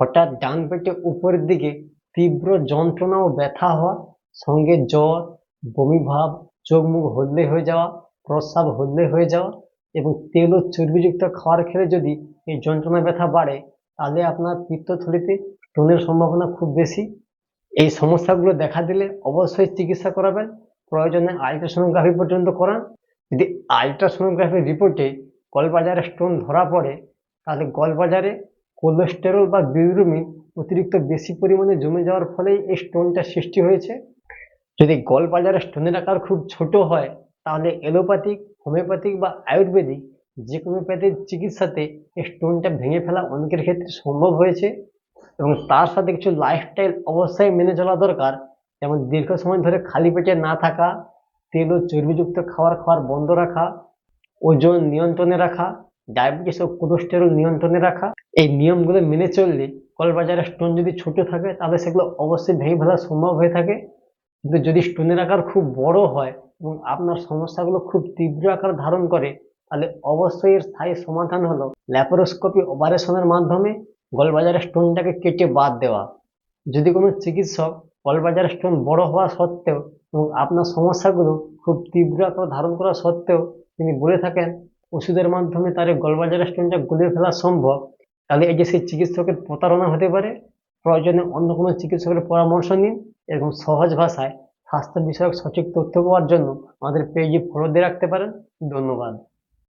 হঠাৎ ডান পেটে উপরের দিকে তীব্র যন্ত্রণা ও ব্যথা হওয়া, সঙ্গে জ্বর, বমি ভাব, চোখ মুখ হলদে হয়ে যাওয়া, প্রস্রাব হলদে হয়ে যাওয়া এবং তেল ও চর্বিযুক্ত খাবার খেলে যদি এই যন্ত্রণা ব্যথা বাড়ে, তাহলে আপনার পিত্তথলিতে স্টোনের সম্ভাবনা খুব বেশি। এই সমস্যাগুলো দেখা দিলে অবশ্যই চিকিৎসা করাবেন, প্রয়োজনে আল্ট্রাসোনোগ্রাফি পর্যন্ত করান। যদি আল্ট্রাসোনোগ্রাফির রিপোর্টে গলবাজারে স্টোন ধরা পড়ে, তাহলে গলবাজারে কোলেস্টেরল বা বিলিরুবিন অতিরিক্ত বেশি পরিমাণে জমে যাওয়ার ফলেই এই স্টোনটা সৃষ্টি হয়েছে। যদি গলবাজারে স্টোনের আকার খুব ছোট হয়, তাহলে এলোপ্যাথিক, হোমিওপ্যাথিক বা আয়ুর্বেদিক যে কোনো প্যাথির চিকিৎসাতে এই স্টোনটা ভেঙে ফেলা অনেকের ক্ষেত্রে সম্ভব হয়েছে। এবং তার সাথে কিছু লাইফস্টাইল অবশ্যই মেনে চলা দরকার, যেমন দীর্ঘ সময় ধরে খালি পেটে না থাকা, তেল ও চর্বিযুক্ত খাবার খাওয়ার বন্ধ রাখা, ওজন নিয়ন্ত্রণে রাখা, ডায়াবেটিস ও কোলেস্টেরল নিয়ন্ত্রণে রাখা। এই নিয়মগুলো মেনে চললে গলবাজারের স্টোন যদি ছোট থাকে, তাহলে সেগুলো অবশ্যই ভেঙে ফেলা সম্ভব হয়ে থাকে। কিন্তু যদি স্টোনের আকার খুব বড় হয় এবং আপনার সমস্যাগুলো খুব তীব্র আকার ধারণ করে, তাহলে অবশ্যই এর স্থায়ী সমাধান হলো ল্যাপারোস্কোপি অপারেশনের মাধ্যমে গলবাজারের স্টোনটাকে কেটে বাদ দেওয়া। যদি কোনো চিকিৎসক গলবাজারের স্টোন বড় হওয়া সত্ত্বেও এবং আপনার সমস্যাগুলো খুব তীব্র আকার ধারণ করা সত্ত্বেও তিনি বলে থাকেন ওষুধের মাধ্যমে তার এই গলবাজারের স্টোনটা গলিয়ে ফেলা সম্ভব, তাহলে এই যে সেই চিকিৎসকের প্রতারণা হতে পারে। প্রয়োজনে অন্য কোনো চিকিৎসকের পরামর্শ নিন। এরকম সহজ ভাষায় স্বাস্থ্য বিষয়ক সঠিক তথ্য পাওয়ার জন্য আমাদের পেজে ফলো দিয়ে রাখতে পারেন। ধন্যবাদ।